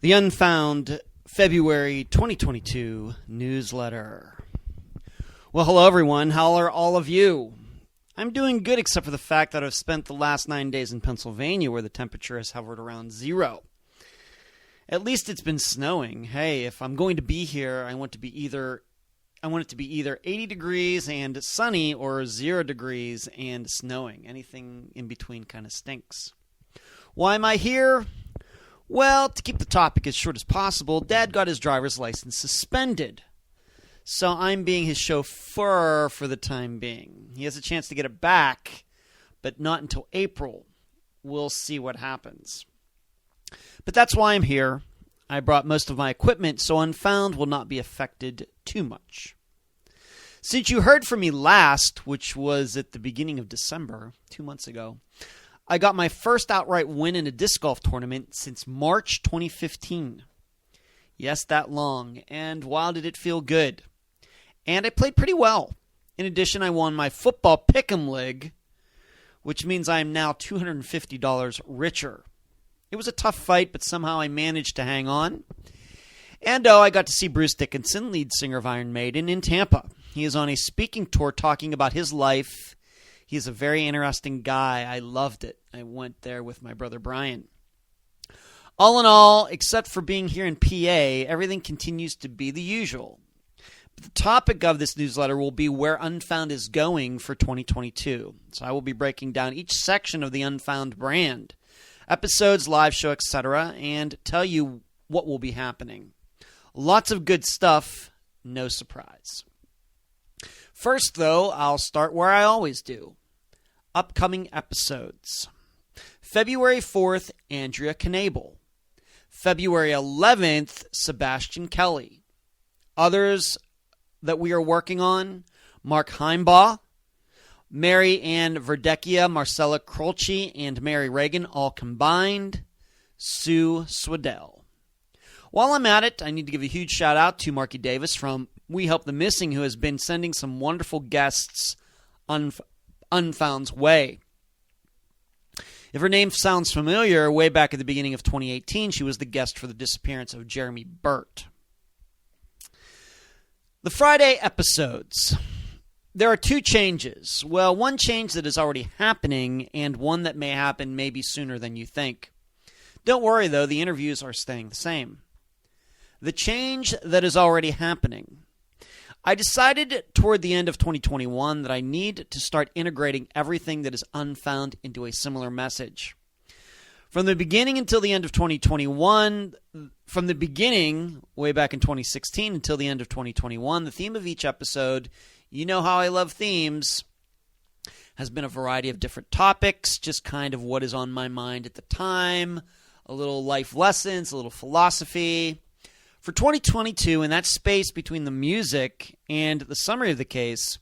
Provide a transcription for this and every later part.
The Unfound February 2022 newsletter. Well, hello everyone. How are all of you? I'm doing good except for the fact that I've spent the last 9 days in Pennsylvania where the temperature has hovered around zero. At least it's been snowing. Hey, if I'm going to be here, I want it to be either 80 degrees and sunny or 0 degrees and snowing. Anything in between kind of stinks. Why am I here? Well, to keep the topic as short as possible, Dad got his driver's license suspended. So I'm being his chauffeur for the time being. He has a chance to get it back, but not until April. We'll see what happens. But that's why I'm here. I brought most of my equipment, so Unfound will not be affected too much. Since you heard from me last, which was at the beginning of December, 2 months ago, I got my first outright win in a disc golf tournament since March 2015. Yes, that long. And wow, did it feel good. And I played pretty well. In addition, I won my football pick'em league, which means I am now $250 richer. It was a tough fight, but somehow I managed to hang on. And I got to see Bruce Dickinson, lead singer of Iron Maiden, in Tampa. He is on a speaking tour talking about his life. He's a very interesting guy. I loved it. I went there with my brother Brian. All in all, except for being here in PA, everything continues to be the usual. But the topic of this newsletter will be where Unfound is going for 2022. So I will be breaking down each section of the Unfound brand, episodes, live show, etc., and tell you what will be happening. Lots of good stuff, no surprise. First, though, I'll start where I always do. Upcoming episodes. February 4th, Andrea Knabel. February 11th, Sebastian Kelly. Others that we are working on, Mark Heimbaugh, Mary Ann Verdecchia, Marcella Croce, and Mary Reagan, all combined, Sue Swedell. While I'm at it, I need to give a huge shout out to Marky Davis from We Help the Missing, who has been sending some wonderful guests Unfound's way. If her name sounds familiar, way back at the beginning of 2018, she was the guest for the disappearance of Jeremy Burt. The Friday episodes. There are two changes. Well, one change that is already happening and one that may happen maybe sooner than you think. Don't worry, though, the interviews are staying the same. The change that is already happening. I decided toward the end of 2021 that I need to start integrating everything that is Unfound into a similar message. From the beginning until the end of 2021, from the beginning, way back in 2016 until the end of 2021, the theme of each episode, you know how I love themes, has been a variety of different topics, just kind of what is on my mind at the time, a little life lessons, a little philosophy. For 2022, in that space between the music and the summary of the case,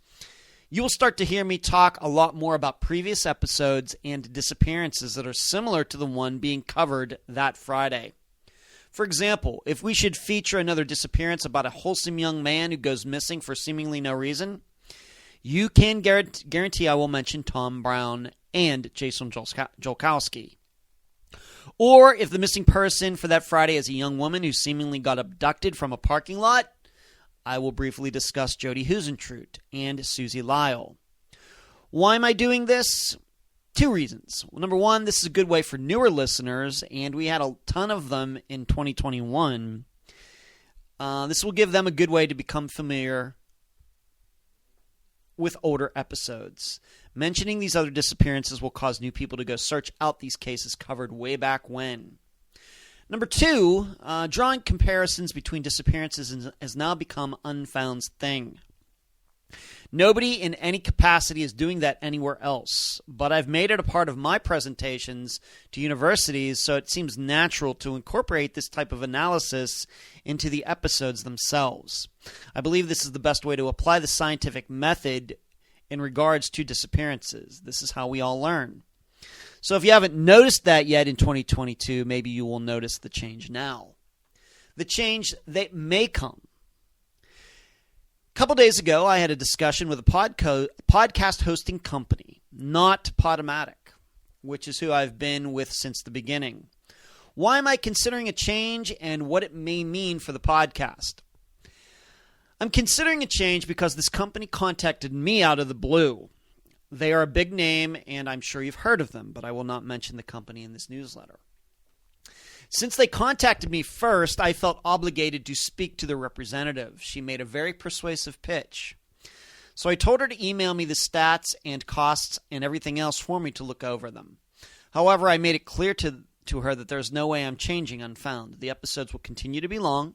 you will start to hear me talk a lot more about previous episodes and disappearances that are similar to the one being covered that Friday. For example, if we should feature another disappearance about a wholesome young man who goes missing for seemingly no reason, you can guarantee I will mention Tom Brown and Jason Jolkowski. Or if the missing person for that Friday is a young woman who seemingly got abducted from a parking lot, I will briefly discuss Jody Husentrut and Susie Lyle. Why am I doing this? Two reasons. Well, number one, this is a good way for newer listeners, and we had a ton of them in 2021. This will give them a good way to become familiar with older episodes. Mentioning these other disappearances will cause new people to go search out these cases covered way back when. Number two, drawing comparisons between disappearances has now become Unfound's thing. Nobody in any capacity is doing that anywhere else, but I've made it a part of my presentations to universities, so it seems natural to incorporate this type of analysis into the episodes themselves. I believe this is the best way to apply the scientific method in regards to disappearances. This is how we all learn. So if you haven't noticed that yet in 2022, maybe you will notice the change now. The change that may come. A couple days ago, I had a discussion with a podcast hosting company, not Podomatic, which is who I've been with since the beginning. Why am I considering a change and what it may mean for the podcast? I'm considering a change because this company contacted me out of the blue. They are a big name, and I'm sure you've heard of them, but I will not mention the company in this newsletter. Since they contacted me first, I felt obligated to speak to the representative. She made a very persuasive pitch. So I told her to email me the stats and costs and everything else for me to look over them. However, I made it clear to her that there's no way I'm changing Unfound. The episodes will continue to be long.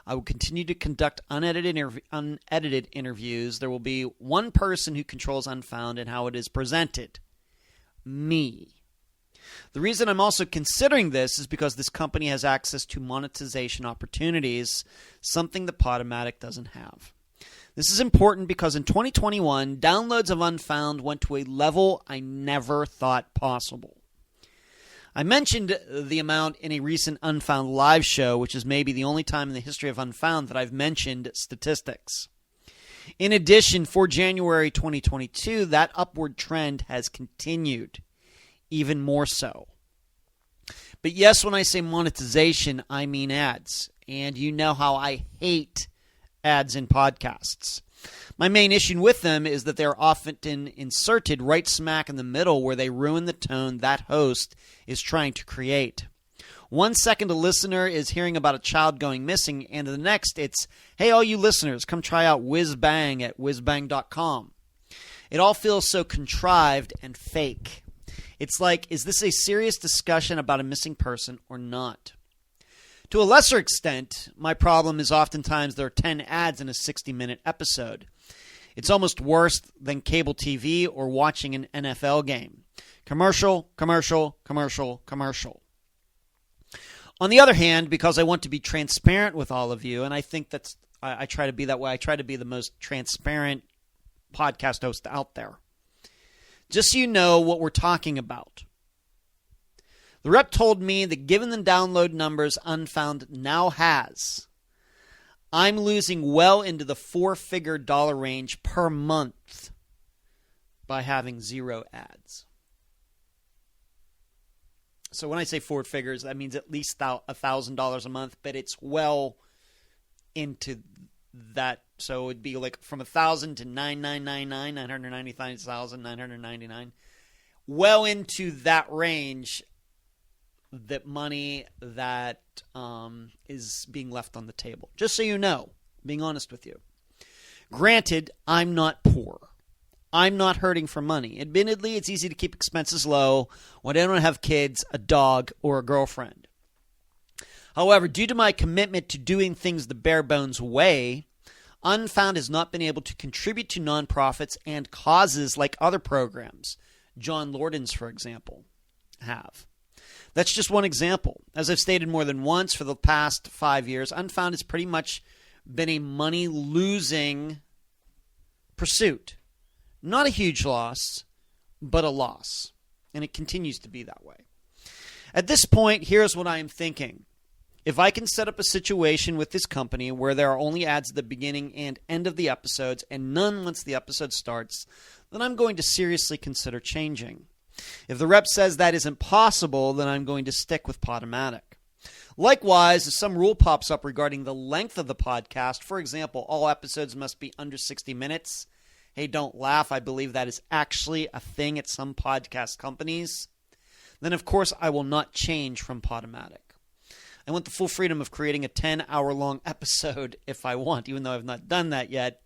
I will continue to conduct unedited interviews. There will be one person who controls Unfound and how it is presented. Me. The reason I'm also considering this is because this company has access to monetization opportunities, something that Podomatic doesn't have. This is important because in 2021, downloads of Unfound went to a level I never thought possible. I mentioned the amount in a recent Unfound live show, which is maybe the only time in the history of Unfound that I've mentioned statistics. In addition, for January 2022, that upward trend has continued, even more so. But yes, when I say monetization, I mean ads. And you know how I hate ads in podcasts. My main issue with them is that they're often inserted right smack in the middle where they ruin the tone that host is trying to create. 1 second a listener is hearing about a child going missing, and the next it's, hey, all you listeners, come try out WhizBang at whizbang.com. It all feels so contrived and fake. It's like, is this a serious discussion about a missing person or not? To a lesser extent, my problem is oftentimes there are 10 ads in a 60-minute episode. It's almost worse than cable TV or watching an NFL game. Commercial, commercial, commercial, commercial. On the other hand, because I want to be transparent with all of you, and I think I try to be that way, I try to be the most transparent podcast host out there. Just so you know what we're talking about. The rep told me that given the download numbers Unfound now has, I'm losing well into the four-figure dollar range per month by having 0 ads. So when I say 4 figures, that means at least $1,000 a month, but it's well into that. So it would be like from $1,000 to $999,999. Well into that range. That money that is being left on the table. Just so you know, being honest with you. Granted, I'm not poor. I'm not hurting for money. Admittedly, it's easy to keep expenses low when I don't have kids, a dog, or a girlfriend. However, due to my commitment to doing things the bare bones way, Unfound has not been able to contribute to nonprofits and causes like other programs, John Lorden's, for example, have. That's just one example. As I've stated more than once, for the past 5 years, Unfound has pretty much been a money-losing pursuit. Not a huge loss, but a loss. And it continues to be that way. At this point, here's what I am thinking. If I can set up a situation with this company where there are only ads at the beginning and end of the episodes and none once the episode starts, then I'm going to seriously consider changing. If the rep says that isn't possible, then I'm going to stick with Podomatic. Likewise, if some rule pops up regarding the length of the podcast, for example, all episodes must be under 60 minutes. Hey, don't laugh. I believe that is actually a thing at some podcast companies. Then, of course, I will not change from Podomatic. I want the full freedom of creating a 10-hour-long episode if I want. Even though I've not done that yet,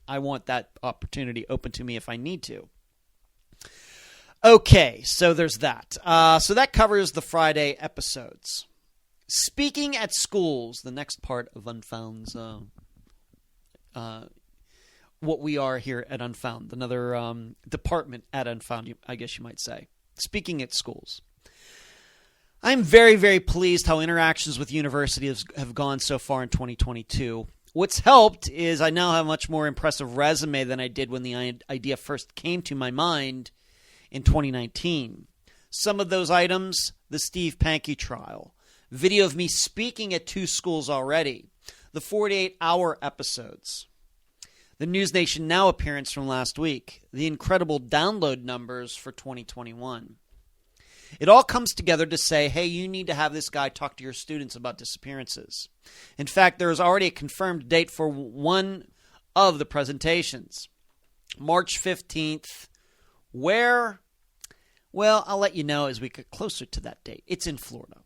I want that opportunity open to me if I need to. Okay, so there's that. So that covers the Friday episodes. Speaking at schools, the next part of Unfound's, what we are here at Unfound, another department at Unfound, I guess you might say. Speaking at schools. I'm very, very pleased how interactions with universities have gone so far in 2022. What's helped is I now have a much more impressive resume than I did when the idea first came to my mind in 2019. Some of those items, the Steve Pankey trial, video of me speaking at 2 schools already, the 48-hour episodes, the News Nation Now appearance from last week, the incredible download numbers for 2021. It all comes together to say, hey, you need to have this guy talk to your students about disappearances. In fact, there is already a confirmed date for one of the presentations. March 15th. Where? Well, I'll let you know as we get closer to that date. It's in Florida.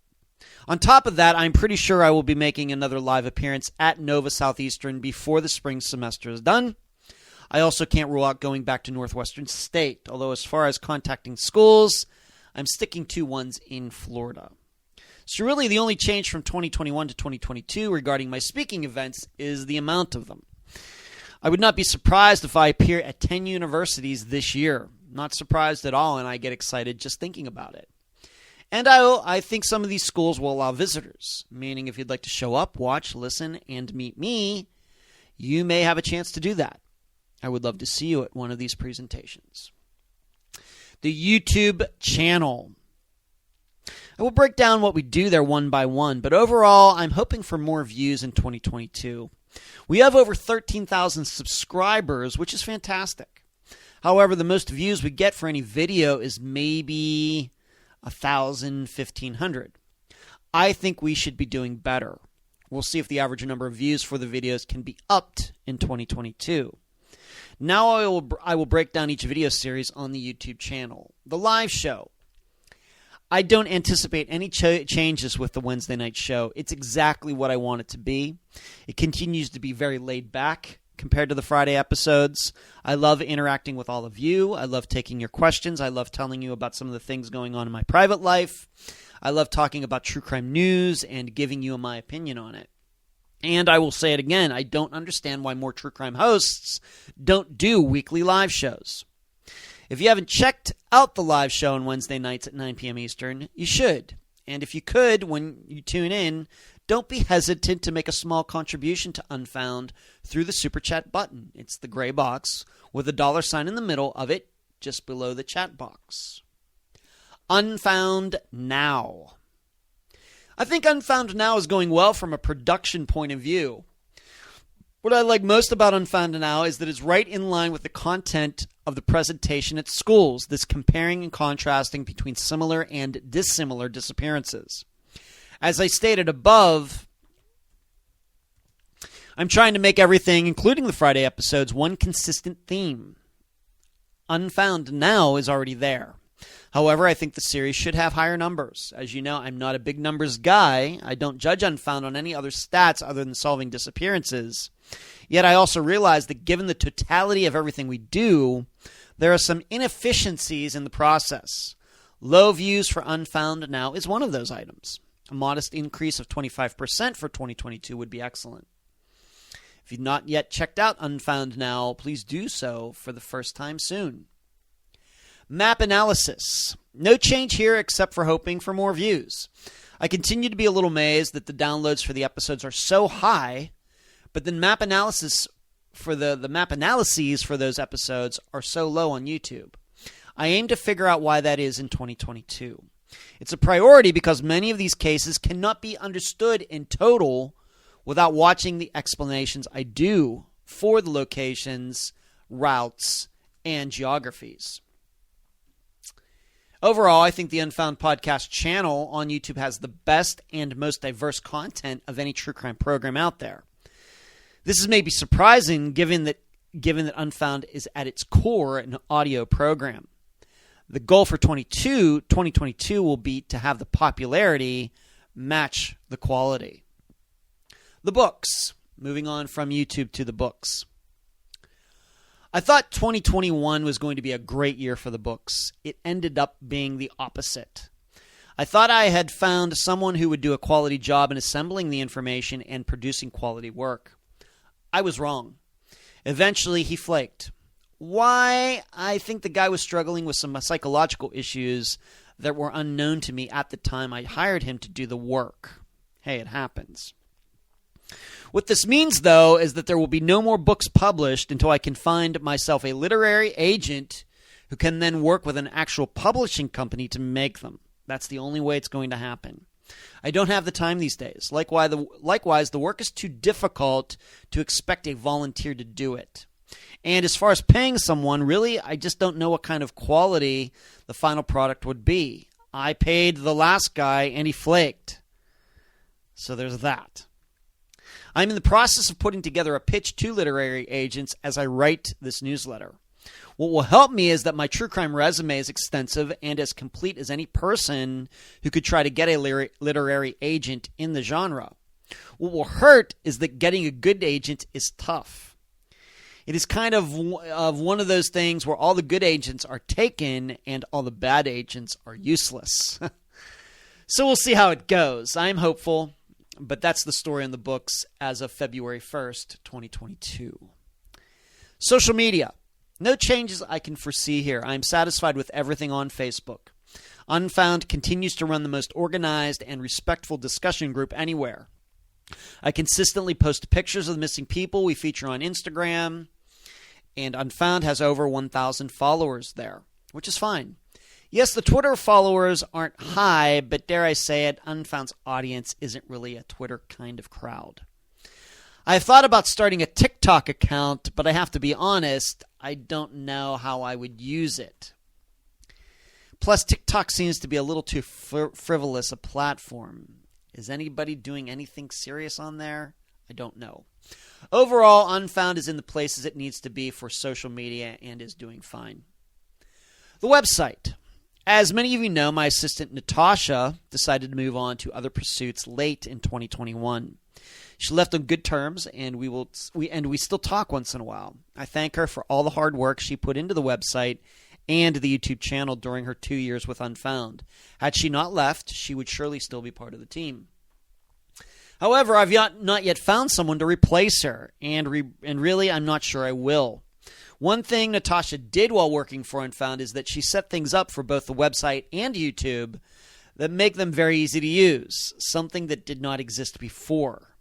On top of that, I'm pretty sure I will be making another live appearance at Nova Southeastern before the spring semester is done. I also can't rule out going back to Northwestern State, although as far as contacting schools, I'm sticking to ones in Florida. So really the only change from 2021 to 2022 regarding my speaking events is the amount of them. I would not be surprised if I appear at 10 universities this year. Not surprised at all, and I get excited just thinking about it. And I think some of these schools will allow visitors, meaning if you'd like to show up, watch, listen, and meet me, you may have a chance to do that. I would love to see you at one of these presentations. The YouTube channel. I will break down what we do there one by one, but overall, I'm hoping for more views in 2022. We have over 13,000 subscribers, which is fantastic. However, the most views we get for any video is maybe 1,000, 1,500. I think we should be doing better. We'll see if the average number of views for the videos can be upped in 2022. Now I will break down each video series on the YouTube channel. The live show. I don't anticipate any changes with the Wednesday night show. It's exactly what I want it to be. It continues to be very laid back compared to the Friday episodes. I love interacting with all of you. I love taking your questions. I love telling you about some of the things going on in my private life. I love talking about true crime news and giving you my opinion on it. And I will say it again, I don't understand why more true crime hosts don't do weekly live shows. If you haven't checked out the live show on Wednesday nights at 9 p.m. Eastern, you should. And if you could, when you tune in, don't be hesitant to make a small contribution to Unfound through the Super Chat button. It's the gray box with a $sign in the middle of it, just below the chat box. Unfound Now. I think Unfound Now is going well from a production point of view. What I like most about Unfound Now is that it's right in line with the content of the presentation at schools, this comparing and contrasting between similar and dissimilar disappearances. As I stated above, I'm trying to make everything, including the Friday episodes, one consistent theme. Unfound Now is already there. However, I think the series should have higher numbers. As you know, I'm not a big numbers guy. I don't judge Unfound on any other stats other than solving disappearances. Yet I also realize that given the totality of everything we do, there are some inefficiencies in the process. Low views for Unfound Now is one of those items. A modest increase of 25% for 2022 would be excellent. If you've not yet checked out Unfound Now, please do so for the first time soon. Map analysis. No change here except for hoping for more views. I continue to be a little amazed that the downloads for the episodes are so high, but the map analysis for the map analyses for those episodes are so low on YouTube. I aim to figure out why that is in 2022. It's a priority because many of these cases cannot be understood in total without watching the explanations I do for the locations, routes, and geographies. Overall, I think the Unfound podcast channel on YouTube has the best and most diverse content of any true crime program out there. This is maybe surprising given that Unfound is at its core an audio program. The goal for 2022 will be to have the popularity match the quality. The books. Moving on from YouTube to the books. I thought 2021 was going to be a great year for the books. It ended up being the opposite. I thought I had found someone who would do a quality job in assembling the information and producing quality work. I was wrong. Eventually, he flaked. Why? I think the guy was struggling with some psychological issues that were unknown to me at the time I hired him to do the work. Hey, it happens. What this means, though, is that there will be no more books published until I can find myself a literary agent who can then work with an actual publishing company to make them. That's the only way it's going to happen. I don't have the time these days. Likewise, the work is too difficult to expect a volunteer to do it. And as far as paying someone, really, I just don't know what kind of quality the final product would be. I paid the last guy and he flaked. So there's that. I'm in the process of putting together a pitch to literary agents as I write this newsletter. What will help me is that my true crime resume is extensive and as complete as any person who could try to get a literary agent in the genre. What will hurt is that getting a good agent is tough. It is kind of one of those things where all the good agents are taken and all the bad agents are useless. So we'll see how it goes. I'm hopeful, but that's the story in the books as of February 1st, 2022. Social media. No changes I can foresee here. I am satisfied with everything on Facebook. Unfound continues to run the most organized and respectful discussion group anywhere. I consistently post pictures of the missing people we feature on Instagram, and Unfound has over 1,000 followers there, which is fine. Yes, the Twitter followers aren't high, but dare I say it, Unfound's audience isn't really a Twitter kind of crowd. I've thought about starting a TikTok account, but I have to be honest, I don't know how I would use it. Plus, TikTok seems to be a little too frivolous a platform. Is anybody doing anything serious on there? I don't know. Overall, Unfound is in the places it needs to be for social media and is doing fine. The website. As many of you know, my assistant Natasha decided to move on to other pursuits late in 2021. She left on good terms, and we still talk once in a while. I thank her for all the hard work she put into the website and the YouTube channel during her 2 years with Unfound. Had she not left, she would surely still be part of the team. However, I've not yet found someone to replace her, and really I'm not sure I will. One thing Natasha did while working for Unfound is that she set things up for both the website and YouTube that make them very easy to use, something that did not exist before.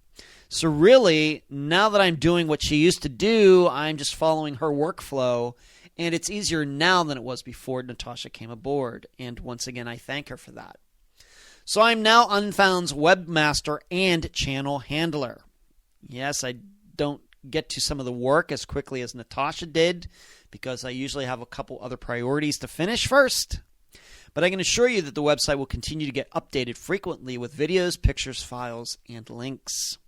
So really, now that I'm doing what she used to do, I'm just following her workflow, and it's easier now than it was before Natasha came aboard. And once again, I thank her for that. So I'm now Unfound's webmaster and channel handler. Yes, I don't get to some of the work as quickly as Natasha did because I usually have a couple other priorities to finish first. But I can assure you that the website will continue to get updated frequently with videos, pictures, files, and links.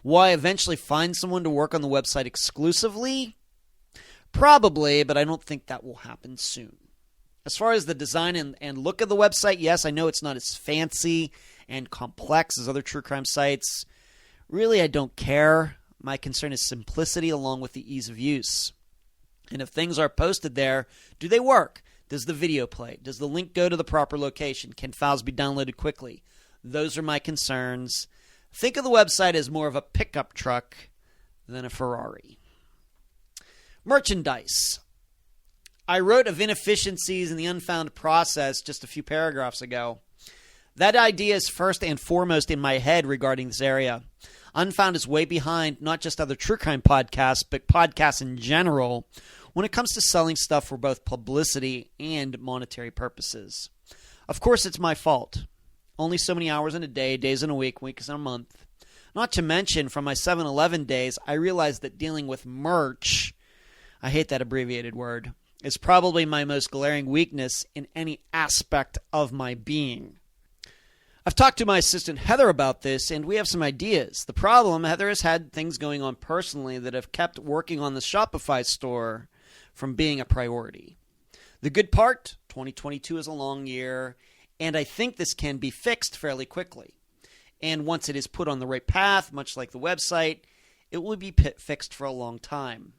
Will I eventually find someone to work on the website exclusively? Probably, but I don't think that will happen soon. As far as the design and look of the website, yes, I know it's not as fancy and complex as other true crime sites. Really, I don't care. My concern is simplicity along with the ease of use. And if things are posted there, do they work? Does the video play? Does the link go to the proper location? Can files be downloaded quickly? Those are my concerns. Think of the website as more of a pickup truck than a Ferrari. Merchandise. I wrote of inefficiencies in the Unfound process just a few paragraphs ago. That idea is first and foremost in my head regarding this area. Unfound is way behind not just other true crime podcasts, but podcasts in general when it comes to selling stuff for both publicity and monetary purposes. Of course, it's my fault. Only so many hours in a day, days in a week, weeks in a month. Not to mention, from my 7-Eleven days, I realized that dealing with merch, I hate that abbreviated word, is probably my most glaring weakness in any aspect of my being. I've talked to my assistant Heather about this, and we have some ideas. The problem, Heather has had things going on personally that have kept working on the Shopify store from being a priority. The good part, 2022 is a long year, and I think this can be fixed fairly quickly. And once it is put on the right path, much like the website, it will be fixed for a long time.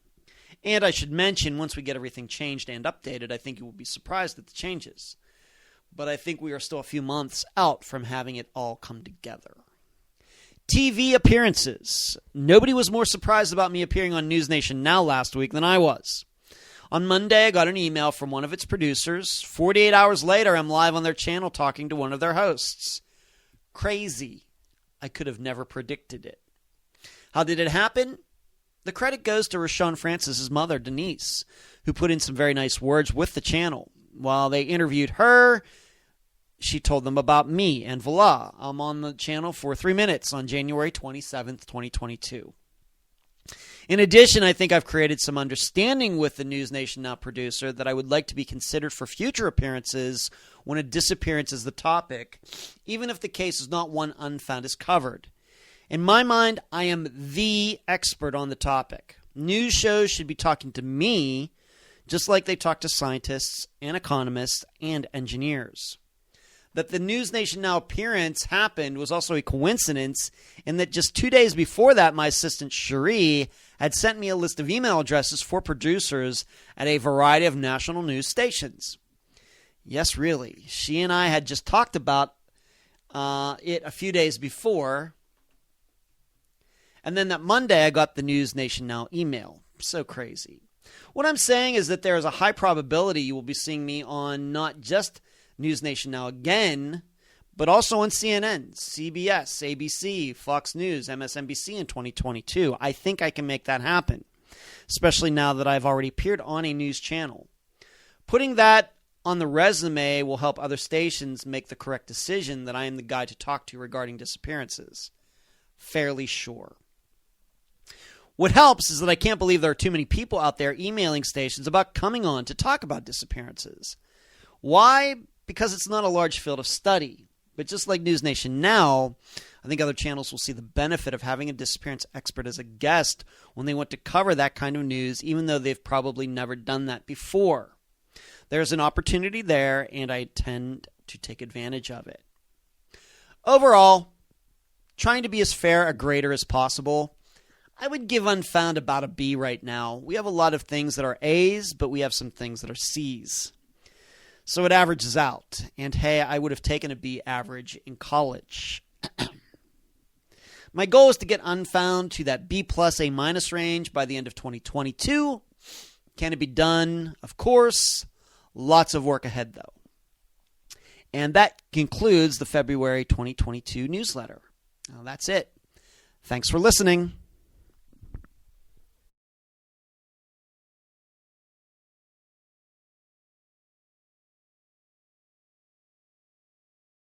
And I should mention, once we get everything changed and updated, I think you will be surprised at the changes. But I think we are still a few months out from having it all come together. TV appearances. Nobody was more surprised about me appearing on News Nation Now last week than I was. On Monday, I got an email from one of its producers. 48 hours later, I'm live on their channel talking to one of their hosts. Crazy. I could have never predicted it. How did it happen? The credit goes to Rashawn Francis's mother, Denise, who put in some very nice words with the channel. While they interviewed her, she told them about me, and voila, I'm on the channel for 3 minutes on January 27th, 2022. In addition, I think I've created some understanding with the News Nation Now producer that I would like to be considered for future appearances when a disappearance is the topic, even if the case is not one Unfound is covered. In my mind, I am the expert on the topic. News shows should be talking to me just like they talk to scientists and economists and engineers. That the News Nation Now appearance happened was also a coincidence in that just 2 days before that, my assistant Cherie had sent me a list of email addresses for producers at a variety of national news stations. Yes, really. She and I had just talked about it a few days before. And then that Monday, I got the News Nation Now email. So crazy. What I'm saying is that there is a high probability you will be seeing me on not just News Nation Now again, but also on CNN, CBS, ABC, Fox News, MSNBC in 2022. I think I can make that happen, especially now that I've already appeared on a news channel. Putting that on the resume will help other stations make the correct decision that I am the guy to talk to regarding disappearances. Fairly sure. What helps is that I can't believe there are too many people out there emailing stations about coming on to talk about disappearances. Why? Because it's not a large field of study. But just like News Nation Now, I think other channels will see the benefit of having a disappearance expert as a guest when they want to cover that kind of news, even though they've probably never done that before. There's an opportunity there, and I tend to take advantage of it. Overall, trying to be as fair a grader as possible, I would give Unfound about a B right now. We have a lot of things that are A's, but we have some things that are C's. So it averages out. And hey, I would have taken a B average in college. My goal is to get Unfound to that B plus A minus range by the end of 2022. Can it be done? Of course. Lots of work ahead, though. And that concludes the February 2022 newsletter. Now, that's it. Thanks for listening.